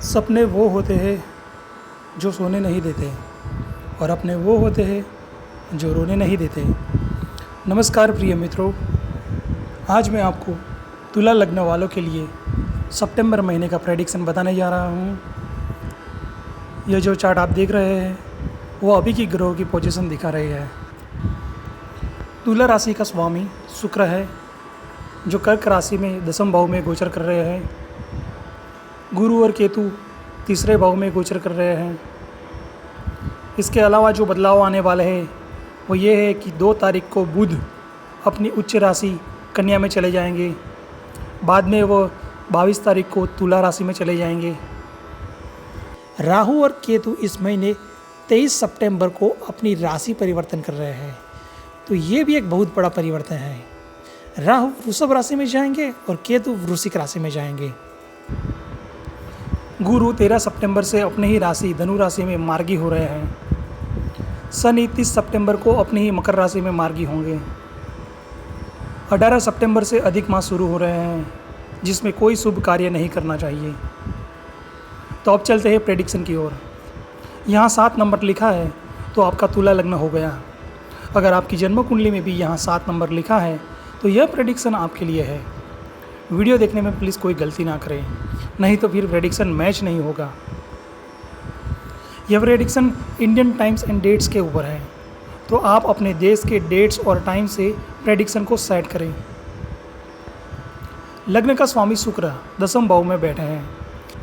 सपने वो होते हैं जो सोने नहीं देते और अपने वो होते हैं जो रोने नहीं देते। नमस्कार प्रिय मित्रों, आज मैं आपको तुला लग्न वालों के लिए सितंबर महीने का प्रेडिक्शन बताने जा रहा हूँ। यह जो चार्ट आप देख रहे हैं वो अभी की ग्रहों की पोजीशन दिखा रही है। तुला राशि का स्वामी शुक्र है जो कर्क राशि में दसम भाव में गोचर कर रहे हैं। गुरु और केतु तीसरे भाव में गोचर कर रहे हैं। इसके अलावा जो बदलाव आने वाले हैं वो ये है कि 2 तारीख को बुध अपनी उच्च राशि कन्या में चले जाएंगे। बाद में वो 22 तारीख को तुला राशि में चले जाएंगे। राहु और केतु इस महीने 23 सितंबर को अपनी राशि परिवर्तन कर रहे हैं, तो ये भी एक बहुत बड़ा परिवर्तन है। राहु वृषभ राशि में जाएंगे और केतु वृश्चिक राशि में जाएंगे। गुरु 13 सितंबर से अपने ही राशि धनु राशि में मार्गी हो रहे हैं। शनि 30 सितंबर को अपनी ही मकर राशि में मार्गी होंगे। 18 सितंबर से अधिक मास शुरू हो रहे हैं जिसमें कोई शुभ कार्य नहीं करना चाहिए। तो अब चलते हैं प्रेडिक्शन की ओर। यहाँ 7 नंबर लिखा है तो आपका तुला लग्न हो गया। अगर आपकी जन्म कुंडली में भी यहाँ 7 नंबर लिखा है तो यह प्रेडिक्शन आपके लिए है। वीडियो देखने में प्लीज़ कोई गलती ना करें, नहीं तो फिर प्रेडिक्शन मैच नहीं होगा। यह prediction Indian times and dates के ऊपर है, तो आप अपने देश के डेट्स और टाइम से प्रेडिक्शन को सेट करें। लग्न का स्वामी शुक्र दसम भाव में बैठे हैं,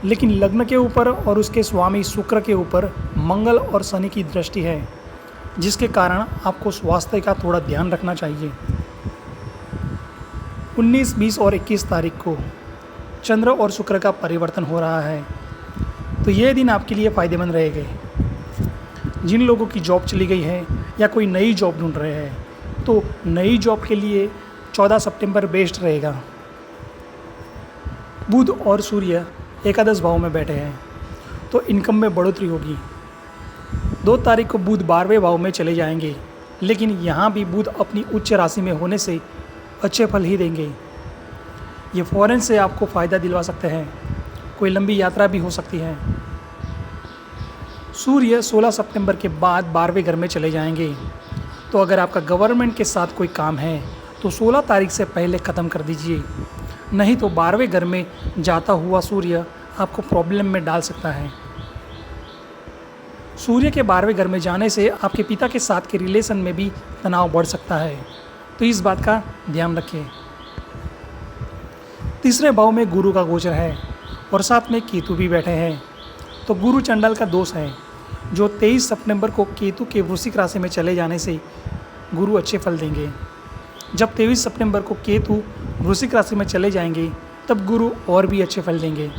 लेकिन लग्न के ऊपर और उसके स्वामी शुक्र के ऊपर मंगल और शनि की दृष्टि है, जिसके कारण आपको स्वास्थ्य का थोड़ा ध्यान रखना चाहिए। 19, 20 और 21 तारीख को चंद्र और शुक्र का परिवर्तन हो रहा है, तो ये दिन आपके लिए फ़ायदेमंद रहेंगे। जिन लोगों की जॉब चली गई है या कोई नई जॉब ढूंढ रहे हैं तो नई जॉब के लिए 14 सितंबर बेस्ट रहेगा। बुध और सूर्य एकादश भाव में बैठे हैं तो इनकम में बढ़ोतरी होगी। 2 तारीख को बुध 12वें भाव में चले जाएंगे, लेकिन यहाँ भी बुध अपनी उच्च राशि में होने से अच्छे फल ही देंगे। ये फॉरेन से आपको फ़ायदा दिलवा सकते हैं, कोई लंबी यात्रा भी हो सकती है। सूर्य 16 सितंबर के बाद 12वें घर में चले जाएंगे, तो अगर आपका गवर्नमेंट के साथ कोई काम है तो 16 तारीख से पहले ख़त्म कर दीजिए, नहीं तो 12वें घर में जाता हुआ सूर्य आपको प्रॉब्लम में डाल सकता है। सूर्य के 12वें घर में जाने से आपके पिता के साथ के रिलेशन में भी तनाव बढ़ सकता है, तो इस बात का ध्यान रखें। तीसरे भाव में गुरु का गोचर है और साथ में केतु भी बैठे हैं, तो गुरु चंडाल का दोष है जो 23 सितंबर को केतु के वृश्चिक राशि में चले जाने से गुरु अच्छे फल देंगे। जब 23 सितंबर को केतु वृश्चिक राशि में चले जाएंगे तब गुरु और भी अच्छे फल देंगे।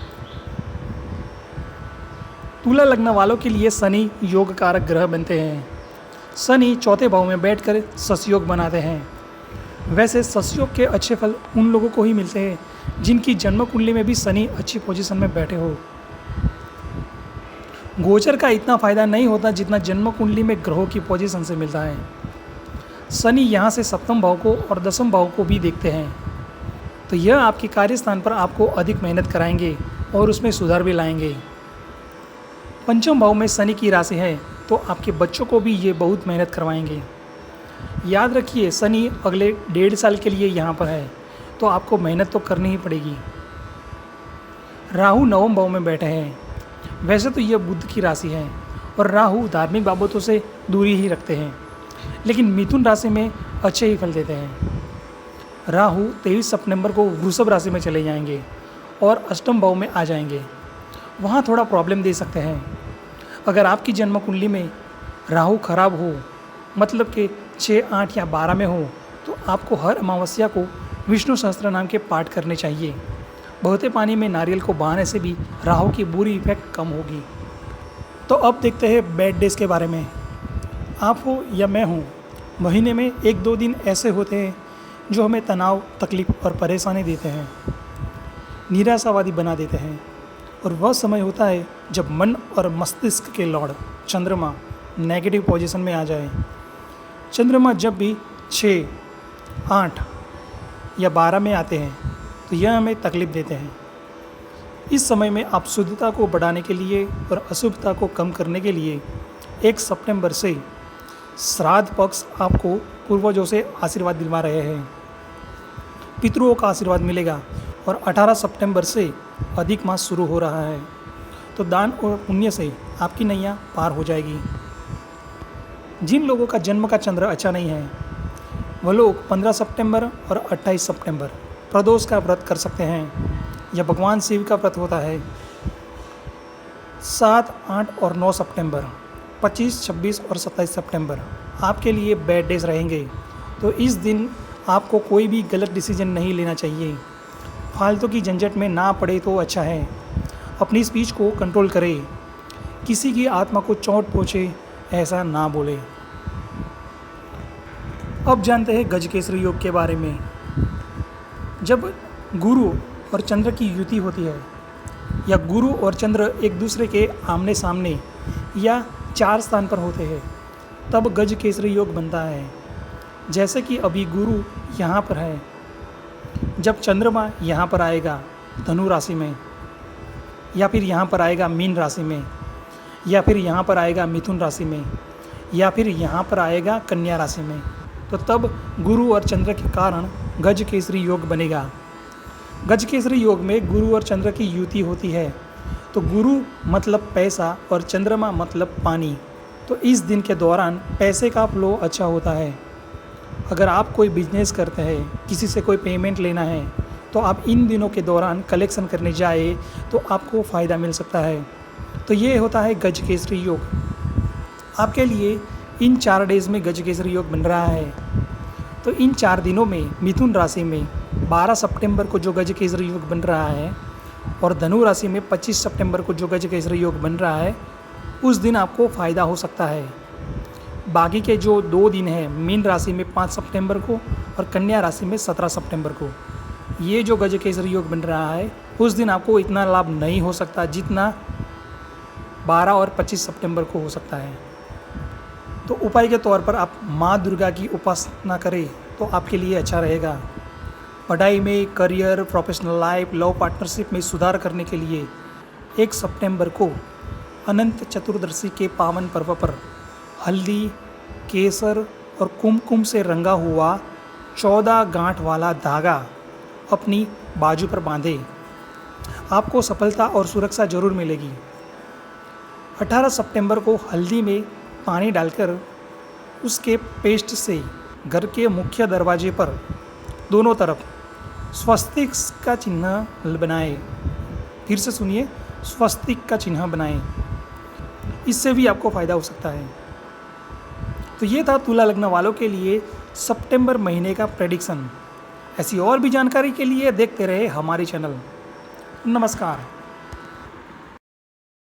तुला लग्न वालों के लिए शनि योग कारक ग्रह बनते हैं। शनि चौथे भाव में बैठकर ससयोग बनाते हैं। वैसे ससयोग के अच्छे फल उन लोगों को ही मिलते हैं जिनकी जन्म कुंडली में भी शनि अच्छी पोजीशन में बैठे हो। गोचर का इतना फायदा नहीं होता जितना जन्म कुंडली में ग्रहों की पोजीशन से मिलता है। शनि यहाँ से सप्तम भाव को और दसम भाव को भी देखते हैं, तो यह आपके कार्यस्थान पर आपको अधिक मेहनत कराएंगे और उसमें सुधार भी लाएंगे। पंचम भाव में शनि की राशि है तो आपके बच्चों को भी ये बहुत मेहनत करवाएंगे। याद रखिए शनि अगले 1.5 साल के लिए यहाँ पर है, तो आपको मेहनत तो करनी ही पड़ेगी। राहु 9वें भाव में बैठे हैं। वैसे तो यह बुध की राशि है और राहु धार्मिक बाबतों से दूरी ही रखते हैं, लेकिन मिथुन राशि में अच्छे ही फल देते हैं। राहु 23 सितंबर को वृषभ राशि में चले जाएंगे और अष्टम भाव में आ जाएंगे। वहाँ थोड़ा प्रॉब्लम दे सकते हैं। अगर आपकी जन्म कुंडली में राहु खराब हो, मतलब कि 6, 8 या 12 में हो, तो आपको हर अमावस्या को विष्णु सहस्त्र नाम के पाठ करने चाहिए। बहते पानी में नारियल को बहाने से भी राहु की बुरी इफेक्ट कम होगी। तो अब देखते हैं बैड डेज के बारे में। आप हो या मैं हूँ, महीने में 1-2 दिन ऐसे होते हैं जो हमें तनाव, तकलीफ और परेशानी देते हैं, निराशावादी बना देते हैं। और वह समय होता है जब मन और मस्तिष्क के लॉर्ड चंद्रमा नेगेटिव पोजीशन में आ जाए। चंद्रमा जब भी 6, 8 या 12 में आते हैं तो यह हमें तकलीफ़ देते हैं। इस समय में आप शुद्धता को बढ़ाने के लिए और अशुभता को कम करने के लिए 1 सितंबर से श्राद्ध पक्ष आपको पूर्वजों से आशीर्वाद दिलवा रहे हैं। पितरों का आशीर्वाद मिलेगा और 18 सितंबर से अधिक मास शुरू हो रहा है, तो दान और पुण्य से आपकी नैया पार हो जाएगी। जिन लोगों का जन्म का चंद्र अच्छा नहीं है वह लोग 15 सितंबर और 28 सितंबर प्रदोष का व्रत कर सकते हैं। यह भगवान शिव का व्रत होता है। 7, 8 और 9 सितंबर, 25, 26 और 27 सितंबर आपके लिए बैड डेज रहेंगे, तो इस दिन आपको कोई भी गलत डिसीजन नहीं लेना चाहिए। फालतू की झंझट में ना पड़े तो अच्छा है। अपनी स्पीच को कंट्रोल करें, किसी की आत्मा को चोट पहुँचे ऐसा ना बोले। अब जानते हैं गजकेसरी योग के बारे में। जब गुरु और चंद्र की युति होती है या गुरु और चंद्र एक दूसरे के आमने सामने या 4 स्थान पर होते हैं, तब गजकेसरी योग बनता है। जैसे कि अभी गुरु यहाँ पर है, जब चंद्रमा यहाँ पर आएगा धनु राशि में, या फिर यहाँ पर आएगा मीन राशि में, या फिर यहाँ पर आएगा मिथुन राशि में, या फिर यहाँ पर आएगा कन्या राशि में, तो तब गुरु और चंद्र के कारण गजकेसरी योग बनेगा। गजकेसरी योग में गुरु और चंद्र की युति होती है, तो गुरु मतलब पैसा और चंद्रमा मतलब पानी। तो इस दिन के दौरान पैसे का फ्लो अच्छा होता है। अगर आप कोई बिजनेस करते हैं, किसी से कोई पेमेंट लेना है, तो आप इन दिनों के दौरान कलेक्शन करने जाए तो आपको फ़ायदा मिल सकता है। तो ये होता है गजकेसरी योग। आपके लिए इन 4 डेज़ में गजकेसरी योग बन रहा है। तो इन 4 दिनों में मिथुन राशि में 12 सितंबर को जो गजकेसरी योग बन रहा है और धनु राशि में 25 सितंबर को जो गजकेसरी योग बन रहा है, उस दिन आपको फ़ायदा हो सकता है। बाकी के जो 2 दिन हैं, मीन राशि में 5 सितंबर को और कन्या राशि में 17 सितंबर को, ये जो गजकेसरी योग बन रहा है उस दिन आपको इतना लाभ नहीं हो सकता जितना 12 और 25 सितंबर को हो सकता है। तो उपाय के तौर पर आप माँ दुर्गा की उपासना करें तो आपके लिए अच्छा रहेगा। पढ़ाई में, career, professional life, love partnership में सुधार करने के लिए 1 सितंबर को अनंत चतुर्दशी के पावन पर्व पर हल्दी, केसर और कुमकुम से रंगा हुआ 14 गांठ वाला धागा अपनी बाजू पर बांधें। आपको सफलता और सुरक्षा जरूर मिलेगी। 18 सितंबर को हल्दी में पानी डालकर उसके पेस्ट से घर के मुख्य दरवाजे पर दोनों तरफ स्वस्तिक का चिन्ह बनाएं। फिर से सुनिए, स्वस्तिक का चिन्ह बनाएं। इससे भी आपको फ़ायदा हो सकता है। तो ये था तुला लग्न वालों के लिए सितंबर महीने का प्रेडिक्शन। ऐसी और भी जानकारी के लिए देखते रहे हमारी चैनल। नमस्कार।